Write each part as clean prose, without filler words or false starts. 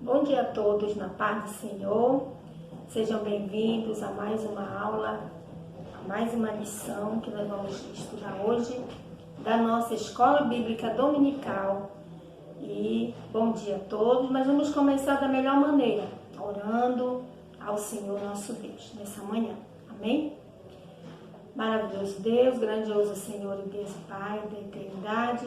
Bom dia a todos na paz do Senhor. Sejam bem-vindos a mais uma aula, a mais uma lição que nós vamos estudar hoje da nossa Escola Bíblica Dominical. E bom dia a todos. Nós vamos começar da melhor maneira, orando ao Senhor nosso Deus nessa manhã. Amém? Maravilhoso Deus, grandioso Senhor e Deus Pai da eternidade.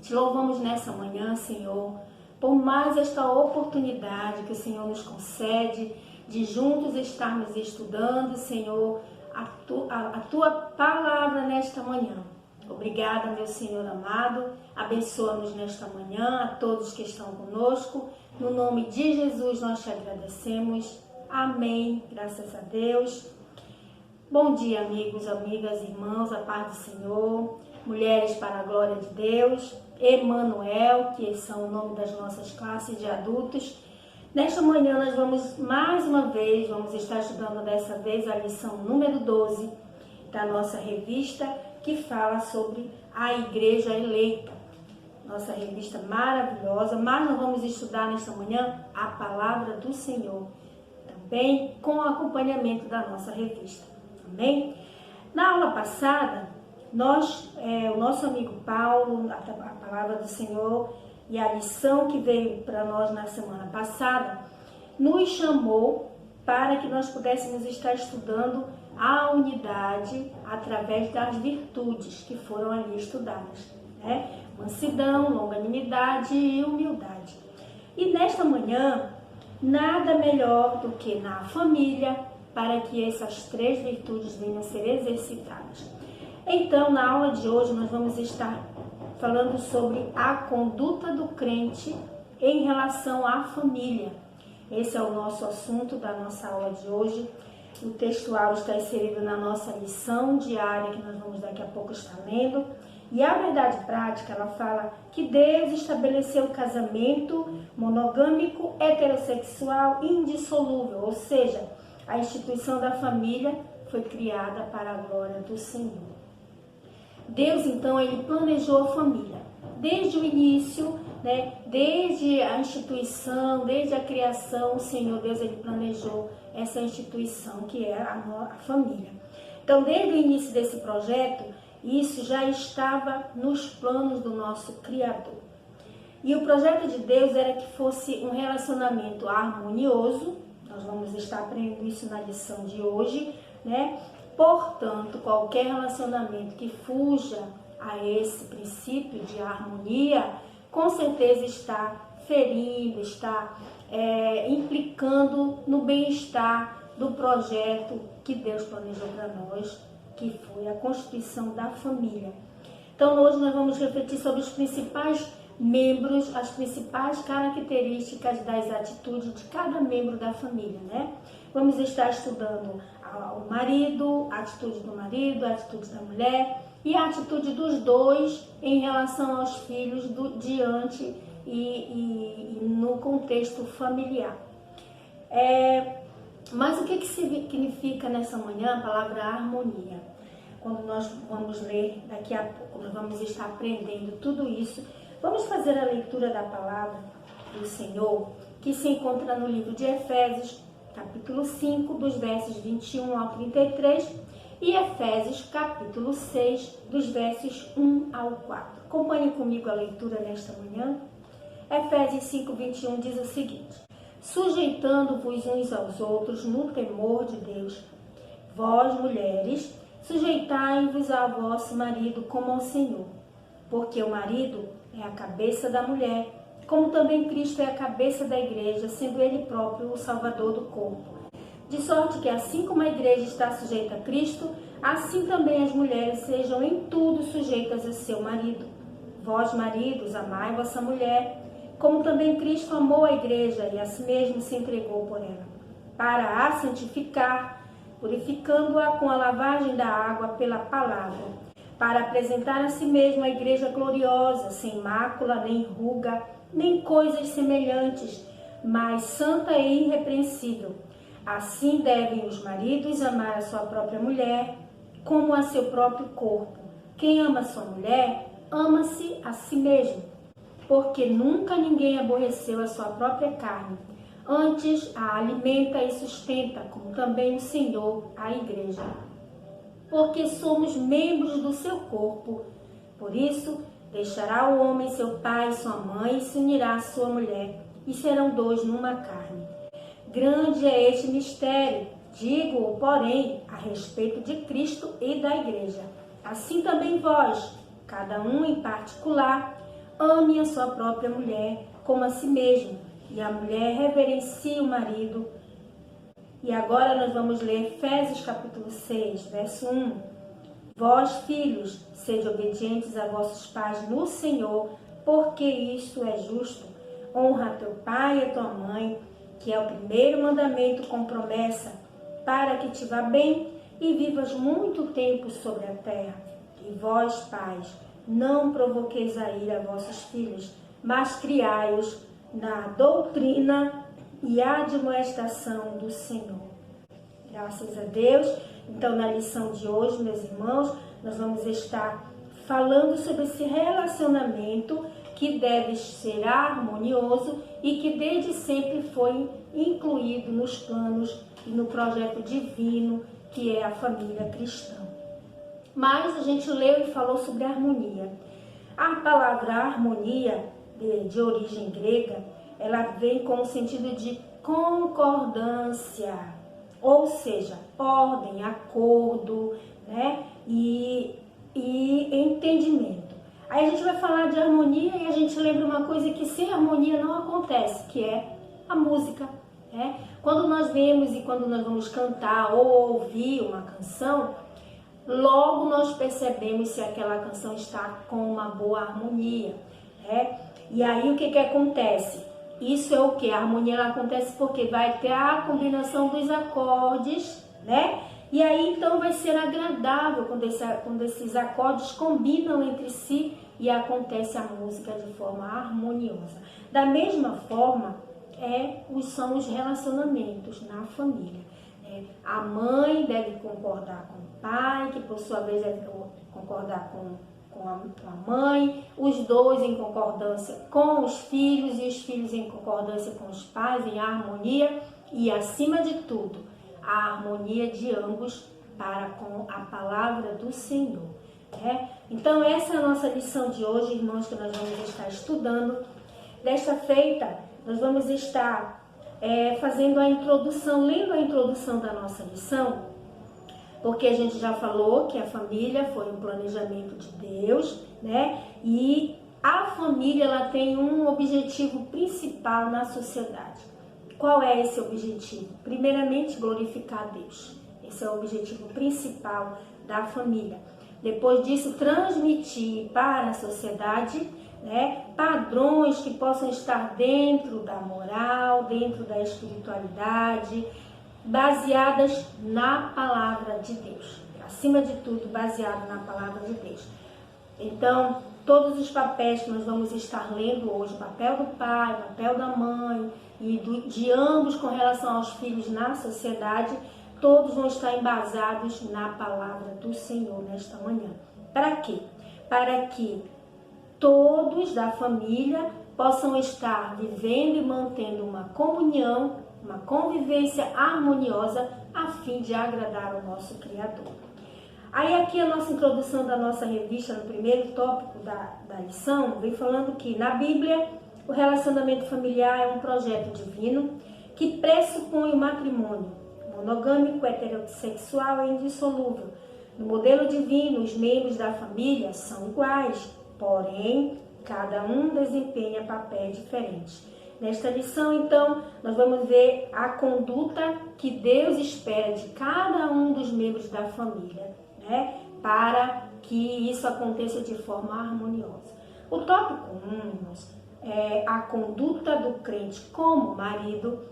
Te louvamos nessa manhã, Senhor, por mais esta oportunidade que o Senhor nos concede de juntos estarmos estudando, Senhor, a Tua palavra nesta manhã. Obrigada, meu Senhor amado. Abençoa-nos nesta manhã, a todos que estão conosco. No nome de Jesus nós te agradecemos. Amém. Graças a Deus. Bom dia, amigos, amigas, irmãos, a paz do Senhor. Mulheres para a glória de Deus. Emanuel, que são o nome das nossas classes de adultos. Nesta manhã nós vamos mais uma vez, vamos estar estudando dessa vez a lição número 12 da nossa revista, que fala sobre a Igreja Eleita. Nossa revista maravilhosa, mas nós vamos estudar nesta manhã a Palavra do Senhor, também com o acompanhamento da nossa revista. Amém? Na aula passada, o nosso amigo Paulo, a Palavra do Senhor e a lição que veio para nós na semana passada, nos chamou para que nós pudéssemos estar estudando a unidade através das virtudes que foram ali estudadas, né? Mansidão, longanimidade e humildade. E nesta manhã, nada melhor do que na família para que essas três virtudes venham a ser exercitadas. Então, na aula de hoje, nós vamos estar falando sobre a conduta do crente em relação à família. Esse é o nosso assunto da nossa aula de hoje. O textual está inserido na nossa lição diária, que nós vamos daqui a pouco estar lendo. E a verdade prática, ela fala que Deus estabeleceu o casamento monogâmico, heterossexual e indissolúvel, ou seja, a instituição da família foi criada para a glória do Senhor. Deus, então, ele planejou a família. Desde o início, né, desde a instituição, desde a criação, o Senhor Deus, ele planejou essa instituição que é a família. Então, desde o início desse projeto, isso já estava nos planos do nosso Criador. E o projeto de Deus era que fosse um relacionamento harmonioso. Nós vamos estar aprendendo isso na lição de hoje, né? Portanto, qualquer relacionamento que fuja a esse princípio de harmonia, com certeza está ferindo, está implicando no bem-estar do projeto que Deus planejou para nós, que foi a constituição da família. Então, hoje nós vamos refletir sobre os principais membros, as principais características das atitudes de cada membro da família, né? Vamos estar estudando o marido, a atitude do marido, a atitude da mulher e a atitude dos dois em relação aos filhos diante e no contexto familiar. Mas o que significa nessa manhã a palavra harmonia? Quando nós vamos ler daqui a pouco, nós vamos estar aprendendo tudo isso. Vamos fazer a leitura da palavra do Senhor, que se encontra no livro de Efésios, capítulo 5, dos versos 21 ao 33, e Efésios, capítulo 6, dos versos 1 ao 4. Acompanhe comigo a leitura nesta manhã. Efésios 5, 21 diz o seguinte: sujeitando-vos uns aos outros no temor de Deus. Vós, mulheres, sujeitai-vos ao vosso marido como ao Senhor, porque o marido é a cabeça da mulher, como também Cristo é a cabeça da igreja, sendo ele próprio o Salvador do corpo. De sorte que assim como a igreja está sujeita a Cristo, assim também as mulheres sejam em tudo sujeitas a seu marido. Vós, maridos, amai vossa mulher, como também Cristo amou a igreja e a si mesmo se entregou por ela, para a santificar, purificando-a com a lavagem da água pela palavra, para apresentar a si mesmo a igreja gloriosa, sem mácula, nem ruga, nem coisas semelhantes, mas santa e irrepreensível. Assim devem os maridos amar a sua própria mulher, como a seu próprio corpo. Quem ama sua mulher, ama-se a si mesmo. porque nunca ninguém aborreceu a sua própria carne. Antes a alimenta e sustenta, como também o Senhor a igreja. Porque somos membros do seu corpo. Por isso, deixará o homem seu pai e sua mãe e se unirá à sua mulher, e serão dois numa carne. Grande é este mistério, digo-o, porém, a respeito de Cristo e da igreja. Assim também vós, cada um em particular, ame a sua própria mulher como a si mesmo, e a mulher reverencie o marido. E agora nós vamos ler Efésios capítulo 6, verso 1. Vós, filhos, sede obedientes a vossos pais no Senhor, porque isto é justo. Honra a teu pai e a tua mãe, que é o primeiro mandamento com promessa, para que te vá bem e vivas muito tempo sobre a terra. E vós, pais, não provoqueis a ira a vossos filhos, mas criai-os na doutrina e admoestação do Senhor. Graças a Deus. Então, na lição de hoje, meus irmãos, nós vamos estar falando sobre esse relacionamento que deve ser harmonioso e que desde sempre foi incluído nos planos e no projeto divino que é a família cristã. Mas a gente leu e falou sobre harmonia. A palavra harmonia, de origem grega, ela vem com o sentido de concordância, ou seja, ordem, acordo, né? e entendimento. Aí a gente vai falar de harmonia e a gente lembra uma coisa que sem harmonia não acontece, que é a música. Né? Quando nós vemos e quando nós vamos cantar ou ouvir uma canção, logo nós percebemos se aquela canção está com uma boa harmonia. Né? E aí o que acontece? Isso é o que? A harmonia ela acontece porque vai ter a combinação dos acordes, né? E aí então vai ser agradável quando esses acordes combinam entre si e acontece a música de forma harmoniosa. Da mesma forma, são os relacionamentos na família. A mãe deve concordar com o pai, que por sua vez deve concordar com a mãe, os dois em concordância com os filhos e os filhos em concordância com os pais, em harmonia e, acima de tudo, a harmonia de ambos para com a palavra do Senhor. Então, essa é a nossa lição de hoje, irmãos, que nós vamos estar estudando. Desta feita, nós vamos estar fazendo a introdução, lendo a introdução da nossa lição, porque a gente já falou que a família foi um planejamento de Deus, né? E a família ela tem um objetivo principal na sociedade. Qual é esse objetivo? Primeiramente, glorificar a Deus. Esse é o objetivo principal da família. Depois disso, transmitir para a sociedade, né, padrões que possam estar dentro da moral, dentro da espiritualidade, baseadas na palavra de Deus. Acima de tudo, baseado na palavra de Deus. Então, todos os papéis que nós vamos estar lendo hoje, o papel do pai, o papel da mãe e de ambos com relação aos filhos na sociedade, todos vão estar embasados na palavra do Senhor nesta manhã. Para quê? Para que todos da família possam estar vivendo e mantendo uma comunhão, uma convivência harmoniosa a fim de agradar ao nosso Criador. Aí aqui a nossa introdução da nossa revista, no primeiro tópico da lição, vem falando que na Bíblia o relacionamento familiar é um projeto divino que pressupõe o matrimônio monogâmico, heterossexual e indissolúvel. No modelo divino, os membros da família são iguais, porém, cada um desempenha papéis diferentes. Nesta lição, então, nós vamos ver a conduta que Deus espera de cada um dos membros da família, né? Para que isso aconteça de forma harmoniosa. O tópico 1 é a conduta do crente como marido.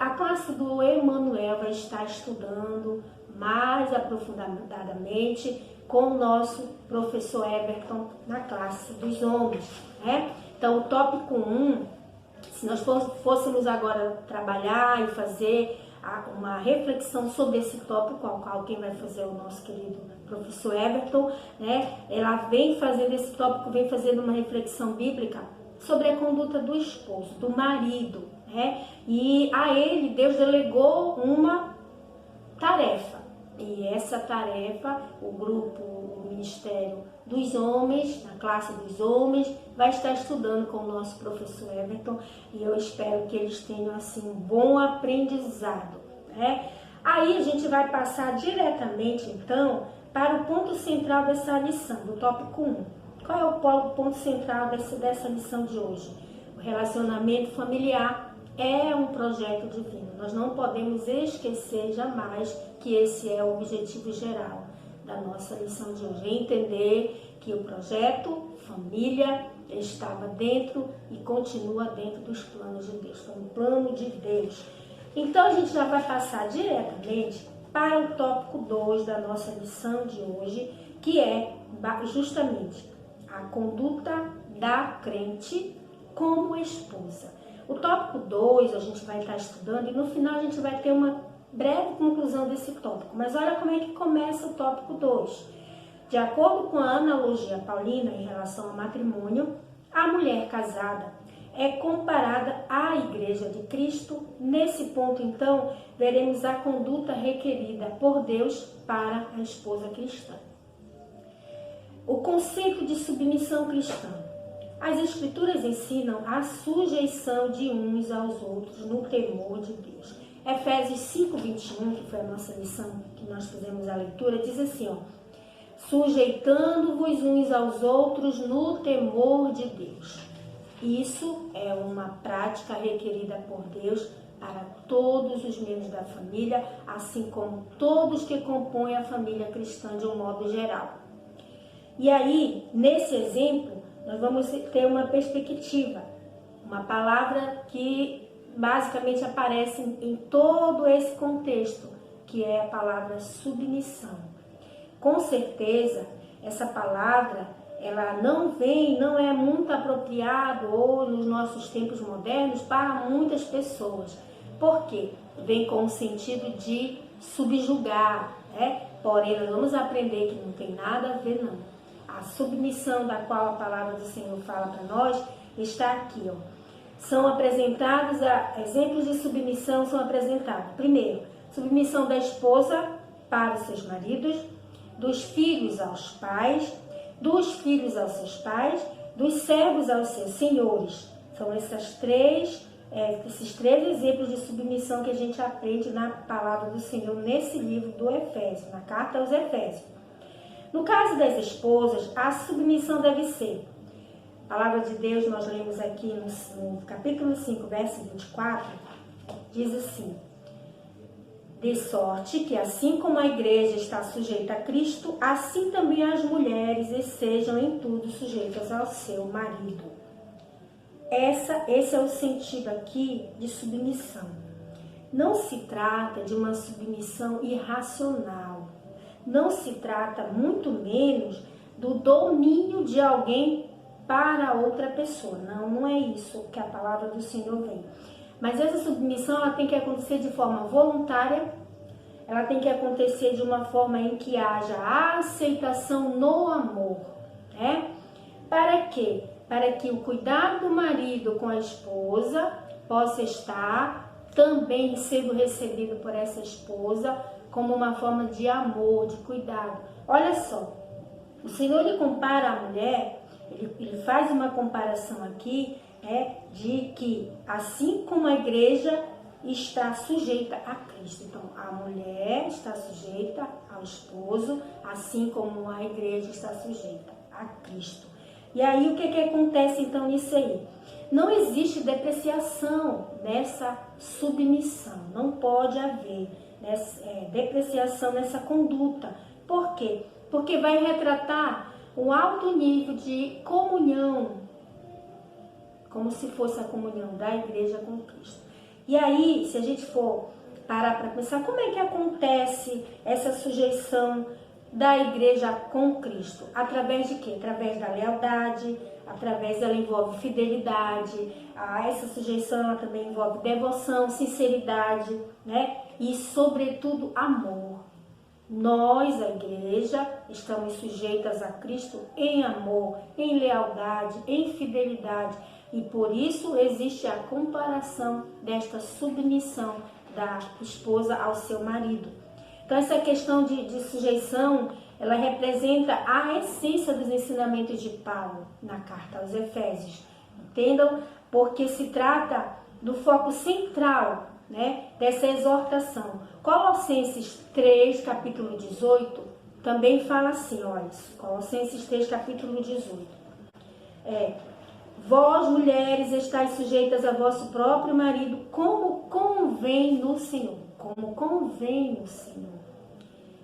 A classe do Emanuel vai estar estudando mais aprofundadamente com o nosso professor Everton na classe dos homens, né? Então, o tópico 1, se nós fôssemos agora trabalhar e fazer uma reflexão sobre esse tópico, ao qual quem vai fazer é o nosso querido professor Everton, né? Ela vem fazendo esse tópico, vem fazendo uma reflexão bíblica sobre a conduta do esposo, do marido, né? E a ele Deus delegou uma tarefa. E essa tarefa, o Ministério dos Homens, na classe dos homens, vai estar estudando com o nosso professor Everton, e eu espero que eles tenham assim um bom aprendizado, né? Aí a gente vai passar diretamente então para o ponto central dessa lição, do tópico 1. Qual é o ponto central dessa lição de hoje? O relacionamento familiar é um projeto divino. Nós não podemos esquecer jamais que esse é o objetivo geral da nossa lição de hoje. Entender que o projeto família estava dentro e continua dentro dos planos de Deus. Foi um plano de Deus. Então a gente já vai passar diretamente para o tópico 2 da nossa lição de hoje, que é justamente a conduta da crente como esposa. O tópico 2 a gente vai estar estudando e no final a gente vai ter uma breve conclusão desse tópico. Mas olha como é que começa o tópico 2. De acordo com a analogia paulina em relação ao matrimônio, a mulher casada é comparada à Igreja de Cristo. Nesse ponto, então, veremos a conduta requerida por Deus para a esposa cristã. O conceito de submissão cristã. As Escrituras ensinam a sujeição de uns aos outros no temor de Deus. Efésios 5:21, que foi a nossa lição que nós fizemos a leitura, diz assim, sujeitando-vos uns aos outros no temor de Deus. Isso é uma prática requerida por Deus para todos os membros da família, assim como todos que compõem a família cristã de um modo geral. E aí, nesse exemplo, nós vamos ter uma perspectiva, uma palavra que basicamente aparece em todo esse contexto, que é a palavra submissão. Com certeza, essa palavra, ela não é muito apropriada ou nos nossos tempos modernos para muitas pessoas. Por quê? Vem com o sentido de subjugar, né? Porém, nós vamos aprender que não tem nada a ver, não. A submissão da qual a palavra do Senhor fala para nós está aqui, São apresentados, exemplos de submissão são apresentados. Primeiro, submissão da esposa para os seus maridos, dos filhos aos pais, dos filhos aos seus pais, dos servos aos seus senhores. São esses três exemplos de submissão que a gente aprende na palavra do Senhor nesse livro do Efésios, na carta aos Efésios. No caso das esposas, a submissão deve ser. A palavra de Deus, nós lemos aqui no capítulo 5, verso 24, diz assim: de sorte que assim como a igreja está sujeita a Cristo, assim também as mulheres sejam em tudo sujeitas ao seu marido. Esse é o sentido aqui de submissão. Não se trata de uma submissão irracional. Não se trata, muito menos, do domínio de alguém para outra pessoa. Não é isso que a palavra do Senhor vem. Mas essa submissão ela tem que acontecer de forma voluntária, ela tem que acontecer de uma forma em que haja aceitação no amor, né? Para quê? Para que o cuidado do marido com a esposa possa estar também sendo recebido por essa esposa como uma forma de amor, de cuidado. Olha só, o Senhor lhe compara a mulher, ele faz uma comparação aqui, de que assim como a igreja está sujeita a Cristo. Então, a mulher está sujeita ao esposo, assim como a igreja está sujeita a Cristo. E aí, o que acontece então nisso aí? Não existe depreciação nessa submissão, não pode haver depreciação nessa conduta. Por quê? Porque vai retratar um alto nível de comunhão, como se fosse a comunhão da igreja com Cristo. E aí, se a gente for parar para pensar, como é que acontece essa sujeição da igreja com Cristo? Através de quê? Através da lealdade, ela envolve fidelidade, essa sujeição ela também envolve devoção, sinceridade, né? E, sobretudo, amor. Nós, a igreja, estamos sujeitas a Cristo em amor, em lealdade, em fidelidade, E por isso existe a comparação desta submissão da esposa ao seu marido. Então essa questão de sujeição, ela representa a essência dos ensinamentos de Paulo na carta aos Efésios. Entendam? Porque se trata do foco central, né, dessa exortação. Colossenses 3, capítulo 18, também fala assim, olha, Colossenses 3, capítulo 18. Vós, mulheres, estáis sujeitas a vosso próprio marido, como convém no Senhor. Como convém no Senhor.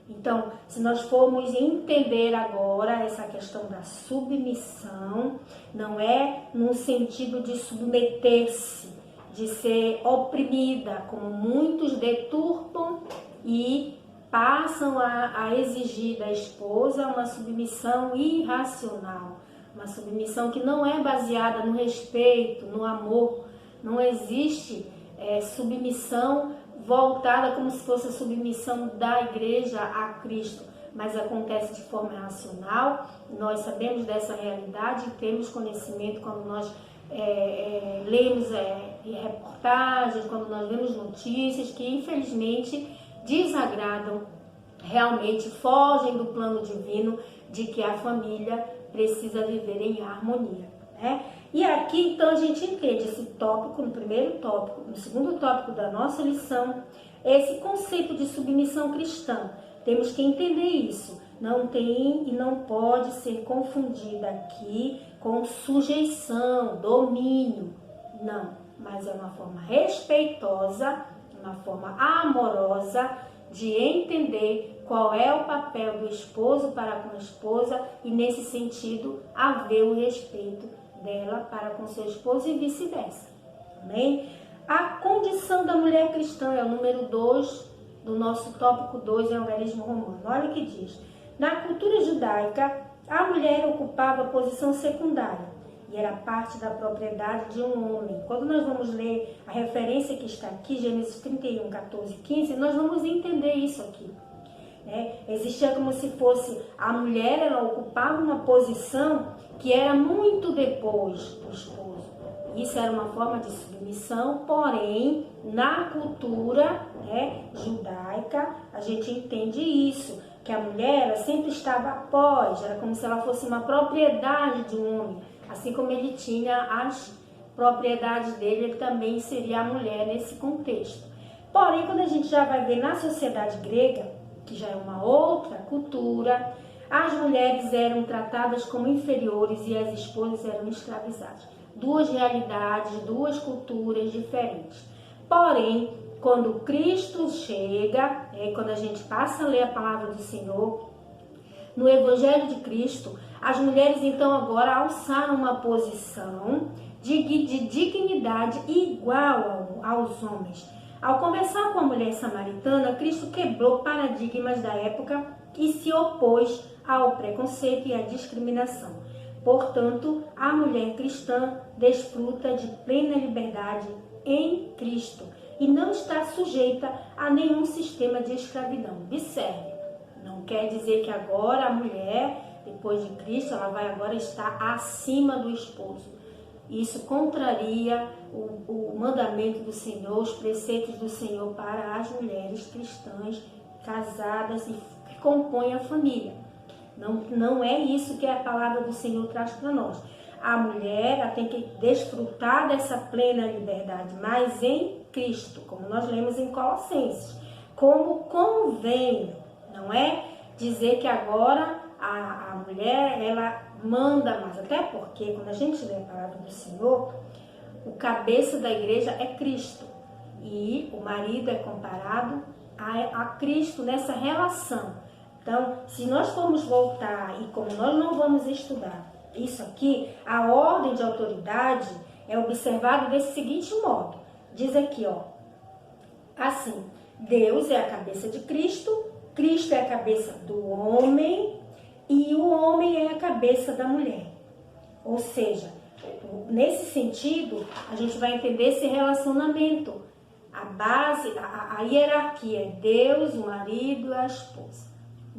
Então, se nós formos entender agora essa questão da submissão, não é no sentido de submeter-se, de ser oprimida, como muitos deturpam e passam a exigir da esposa uma submissão irracional, uma submissão que não é baseada no respeito, no amor. Não existe submissão voltada como se fosse a submissão da igreja a Cristo, mas acontece de forma racional. Nós sabemos dessa realidade, temos conhecimento quando nós lemos reportagens, quando nós vemos notícias que infelizmente desagradam, realmente fogem do plano divino de que a família precisa viver em harmonia, né? E aqui então a gente entende esse tópico no primeiro tópico, no segundo tópico da nossa lição, esse conceito de submissão cristã. Temos que entender isso. Não tem e não pode ser confundida aqui com sujeição, domínio. Não, mas é uma forma respeitosa, uma forma amorosa de entender qual é o papel do esposo para com a esposa e, nesse sentido, haver o respeito dela para com seu esposo e vice-versa. Amém? A condição da mulher cristã é o número 2 do nosso tópico 2, evangelismo romano. Olha o que diz. Na cultura judaica, a mulher ocupava posição secundária e era parte da propriedade de um homem. Quando nós vamos ler a referência que está aqui, Gênesis 31, 14 e 15, nós vamos entender isso aqui. Existia como se fosse a mulher, ela ocupava uma posição que era muito depois do esposo. Isso era uma forma de submissão, porém, na cultura judaica, a gente entende isso, que a mulher ela sempre estava após, era como se ela fosse uma propriedade de um homem, assim como ele tinha as propriedades dele, ele também seria a mulher nesse contexto. Porém, quando a gente já vai ver na sociedade grega, que já é uma outra cultura, as mulheres eram tratadas como inferiores e as esposas eram escravizadas. Duas realidades, duas culturas diferentes. Porém, quando Cristo chega, quando a gente passa a ler a palavra do Senhor, no Evangelho de Cristo, as mulheres então agora alçaram uma posição de dignidade igual aos homens. Ao conversar com a mulher samaritana, Cristo quebrou paradigmas da época e se opôs ao preconceito e à discriminação. Portanto, a mulher cristã desfruta de plena liberdade em Cristo e não está sujeita a nenhum sistema de escravidão. Observe, não quer dizer que agora a mulher, depois de Cristo, ela vai agora estar acima do esposo. Isso contraria o mandamento do Senhor, os preceitos do Senhor para as mulheres cristãs casadas e que compõem a família. Não é isso que a palavra do Senhor traz para nós. A mulher ela tem que desfrutar dessa plena liberdade, mas em Cristo, como nós lemos em Colossenses, como convém. Não é dizer que agora a mulher ela manda mais, até porque quando a gente lê a palavra do Senhor, o cabeça da igreja é Cristo e o marido é comparado a Cristo nessa relação. Então, se nós formos voltar e como nós não vamos estudar isso aqui, a ordem de autoridade é observada desse seguinte modo. Diz aqui, assim, Deus é a cabeça de Cristo, Cristo é a cabeça do homem e o homem é a cabeça da mulher. Ou seja, nesse sentido, a gente vai entender esse relacionamento. A base, a hierarquia é Deus, o marido e a esposa.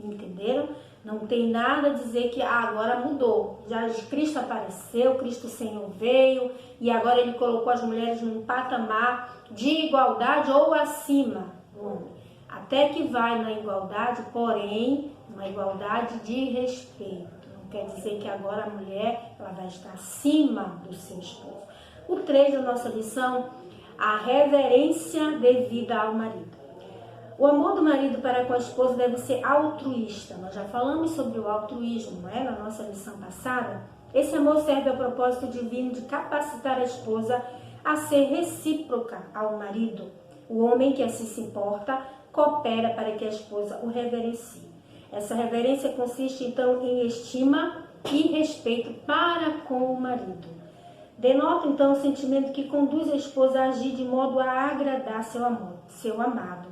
Entenderam? Não tem nada a dizer que agora mudou. Já Cristo apareceu, Cristo Senhor veio e agora ele colocou as mulheres num patamar de igualdade ou acima do homem. Até que vai na igualdade, porém, uma igualdade de respeito. Não quer dizer que agora a mulher ela vai estar acima do seu esposo. O 3 da nossa lição, a reverência devida ao marido. O amor do marido para com a esposa deve ser altruísta. Nós já falamos sobre o altruísmo, não é? Na nossa lição passada. Esse amor serve ao propósito divino de capacitar a esposa a ser recíproca ao marido. O homem que assim se importa coopera para que a esposa o reverencie. Essa reverência consiste então em estima e respeito para com o marido. Denota então o sentimento que conduz a esposa a agir de modo a agradar seu amado.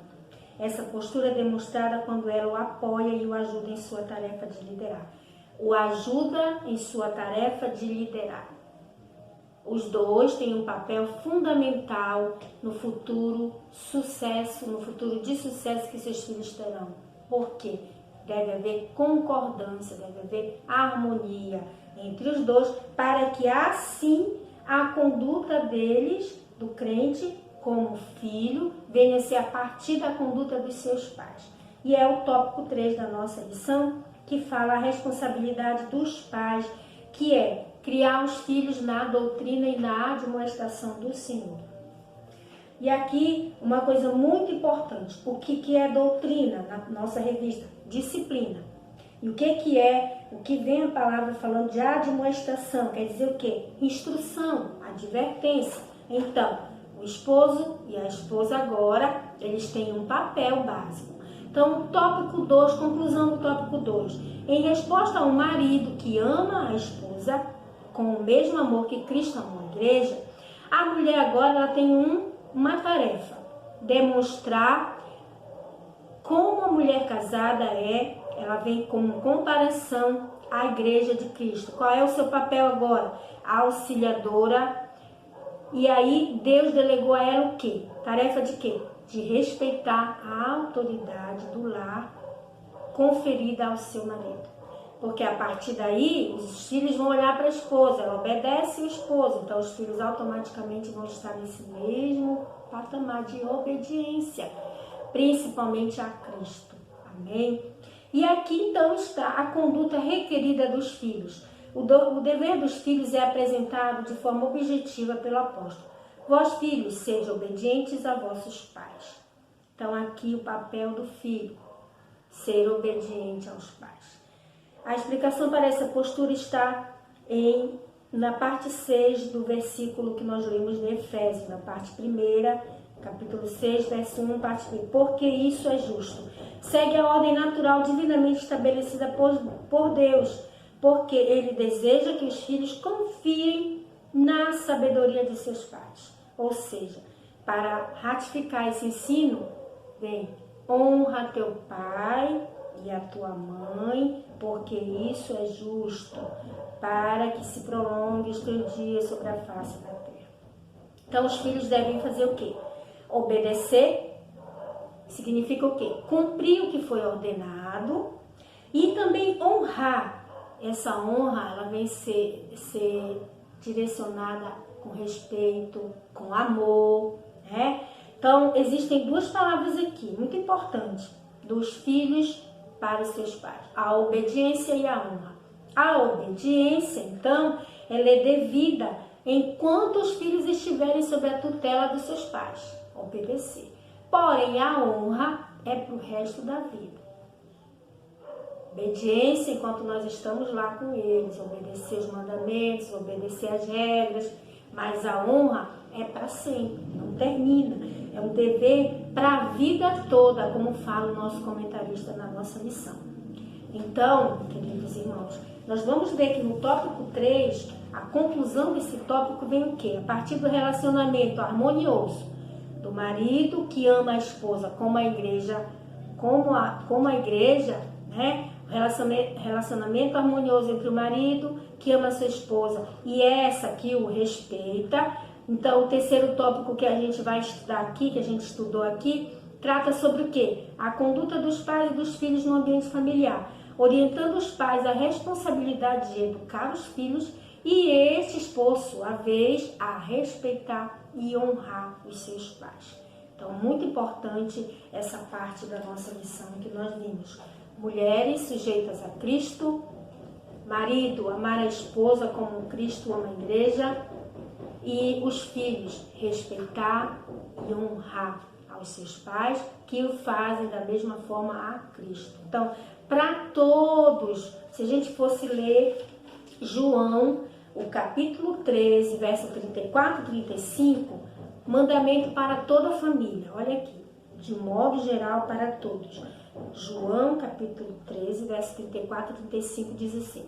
Essa postura é demonstrada quando ela o apoia e o ajuda em sua tarefa de liderar. O ajuda em sua tarefa de liderar. Os dois têm um papel fundamental no futuro de sucesso que seus filhos terão. Por quê? Deve haver concordância, deve haver harmonia entre os dois, para que assim a conduta deles, do crente, como filho, venha a ser a partir da conduta dos seus pais. E é o tópico 3 da nossa lição, que fala a responsabilidade dos pais, que é criar os filhos na doutrina e na admoestação do Senhor. E aqui, uma coisa muito importante, o que é doutrina na nossa revista? Disciplina. E o que vem a palavra falando de admoestação? Quer dizer o quê? Instrução, advertência. Então, o esposo e a esposa agora, eles têm um papel básico. Então, o tópico 2, conclusão do tópico 2. Em resposta a um marido que ama a esposa com o mesmo amor que Cristo amou a igreja, a mulher agora ela tem uma tarefa: demonstrar como a mulher casada ela vem como comparação à igreja de Cristo. Qual é o seu papel agora? Auxiliadora. E aí Deus delegou a ela o quê? Tarefa de quê? De respeitar a autoridade do lar conferida ao seu marido. Porque a partir daí, os filhos vão olhar para a esposa, ela obedece o esposo, então os filhos automaticamente vão estar nesse mesmo patamar de obediência, principalmente a Cristo. Amém? E aqui então está a conduta requerida dos filhos. O dever dos filhos é apresentado de forma objetiva pelo apóstolo. Vós, filhos, sejam obedientes a vossos pais. Então aqui o papel do filho, ser obediente aos pais. A explicação para essa postura está na parte 6 do versículo que nós lemos de Efésios, na parte 1, capítulo 6, verso 1, parte 1. Porque isso é justo. Segue a ordem natural divinamente estabelecida por Deus, porque Ele deseja que os filhos confiem na sabedoria de seus pais. Ou seja, para ratificar esse ensino, honra teu pai e a tua mãe, porque isso é justo, para que se prolongue os teus dias sobre a face da terra. Então os filhos devem fazer o quê? Obedecer significa o quê? Cumprir o que foi ordenado e também honrar. Essa honra ela vem ser direcionada com respeito, com amor, né? Então existem duas palavras aqui, muito importantes, dos filhos para os seus pais: a obediência e a honra. A obediência, então, ela é devida enquanto os filhos estiverem sob a tutela dos seus pais. Obedecer. Porém, a honra é para o resto da vida. Obediência enquanto nós estamos lá com eles, obedecer os mandamentos, obedecer as regras, mas a honra é para sempre, não termina. É um dever para a vida toda, como fala o nosso comentarista na nossa lição. Então, queridos irmãos, nós vamos ver que no tópico 3, a conclusão desse tópico vem o quê? A partir do relacionamento harmonioso do marido que ama a esposa, como a igreja, né? Relacionamento harmonioso entre o marido que ama a sua esposa e essa que o respeita. Então, o terceiro tópico que a gente vai estudar aqui, que a gente estudou aqui, trata sobre o quê? A conduta dos pais e dos filhos no ambiente familiar. orientando os pais a responsabilidade de educar os filhos e estes, por sua vez, a respeitar e honrar os seus pais. Então, muito importante essa parte da nossa lição que nós vimos. Mulheres sujeitas a Cristo, marido amar a esposa como Cristo ama a igreja e os filhos respeitar e honrar aos seus pais, que o fazem da mesma forma a Cristo. Então, para todos, se a gente fosse ler João, o capítulo 13, verso 34 e 35, mandamento para toda a família. Olha aqui, de modo geral para todos. João, capítulo 13, verso 34 e 35 diz assim: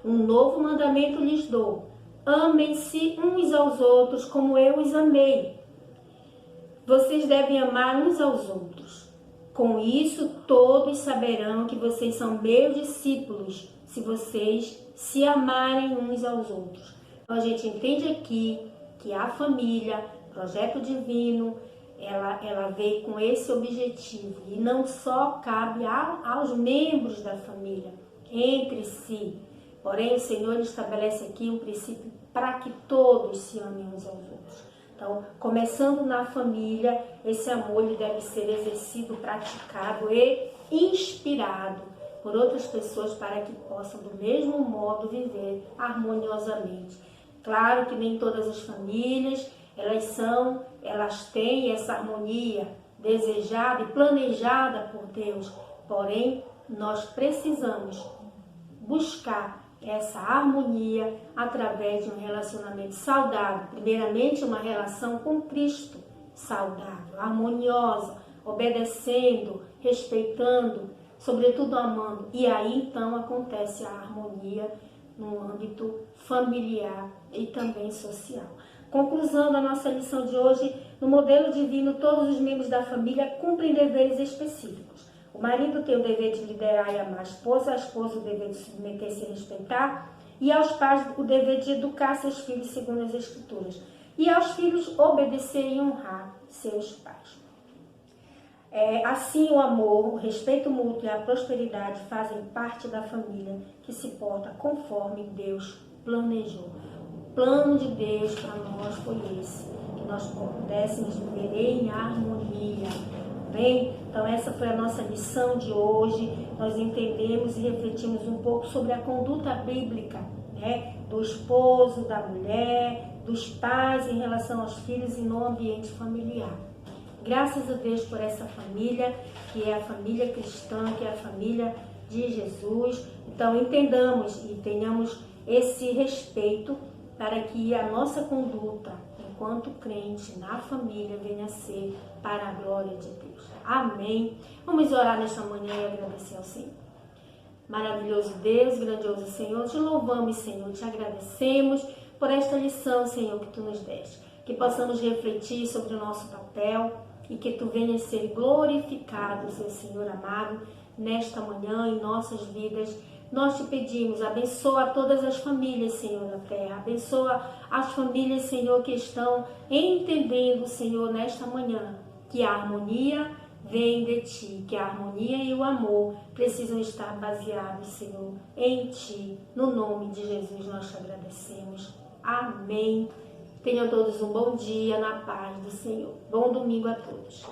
um novo mandamento lhes dou: amem-se uns aos outros como eu os amei. Vocês devem amar uns aos outros. Com isso, todos saberão que vocês são meus discípulos, se vocês se amarem uns aos outros. Então, a gente entende aqui que a família, projeto divino, ela veio com esse objetivo. E não só cabe aos membros da família, entre si. Porém, o Senhor estabelece aqui um princípio para que todos se amem uns aos outros. Então, começando na família, esse amor ele deve ser exercido, praticado e inspirado por outras pessoas para que possam, do mesmo modo, viver harmoniosamente. Claro que nem todas as famílias, elas têm essa harmonia desejada e planejada por Deus. Porém, nós precisamos buscar essa harmonia através de um relacionamento saudável. Primeiramente, uma relação com Cristo saudável, harmoniosa, obedecendo, respeitando, sobretudo amando. E aí, então, acontece a harmonia no âmbito familiar e também social. Conclusão da nossa lição de hoje, no modelo divino, todos os membros da família cumprem deveres específicos. O marido tem o dever de liderar e amar a esposa o dever de submeter-se e respeitar, e aos pais o dever de educar seus filhos segundo as Escrituras, e aos filhos obedecer e honrar seus pais. Assim, o amor, o respeito mútuo e a prosperidade fazem parte da família que se porta conforme Deus planejou. O plano de Deus para nós foi esse, que nós pudéssemos viver em harmonia. Bem, então essa foi a nossa lição de hoje. Nós entendemos e refletimos um pouco sobre a conduta bíblica, né, do esposo, da mulher, dos pais em relação aos filhos e no ambiente familiar. Graças a Deus por essa família, que é a família cristã, que é a família de Jesus. Então entendamos e tenhamos esse respeito para que a nossa conduta, enquanto crente na família, venha a ser para a glória de Deus. Amém. Vamos orar nesta manhã e agradecer ao Senhor. Maravilhoso Deus, grandioso Senhor, te louvamos, Senhor, te agradecemos por esta lição, Senhor, que tu nos deste. Que possamos refletir sobre o nosso papel e que tu venhas ser glorificado, seu Senhor amado, nesta manhã em nossas vidas. Nós te pedimos, abençoa todas as famílias, Senhor, da terra. Abençoa as famílias, Senhor, que estão entendendo, Senhor, nesta manhã, que a harmonia vem de Ti, que a harmonia e o amor precisam estar baseados, Senhor, em Ti. No nome de Jesus nós te agradecemos. Amém. Tenham todos um bom dia na paz do Senhor. Bom domingo a todos.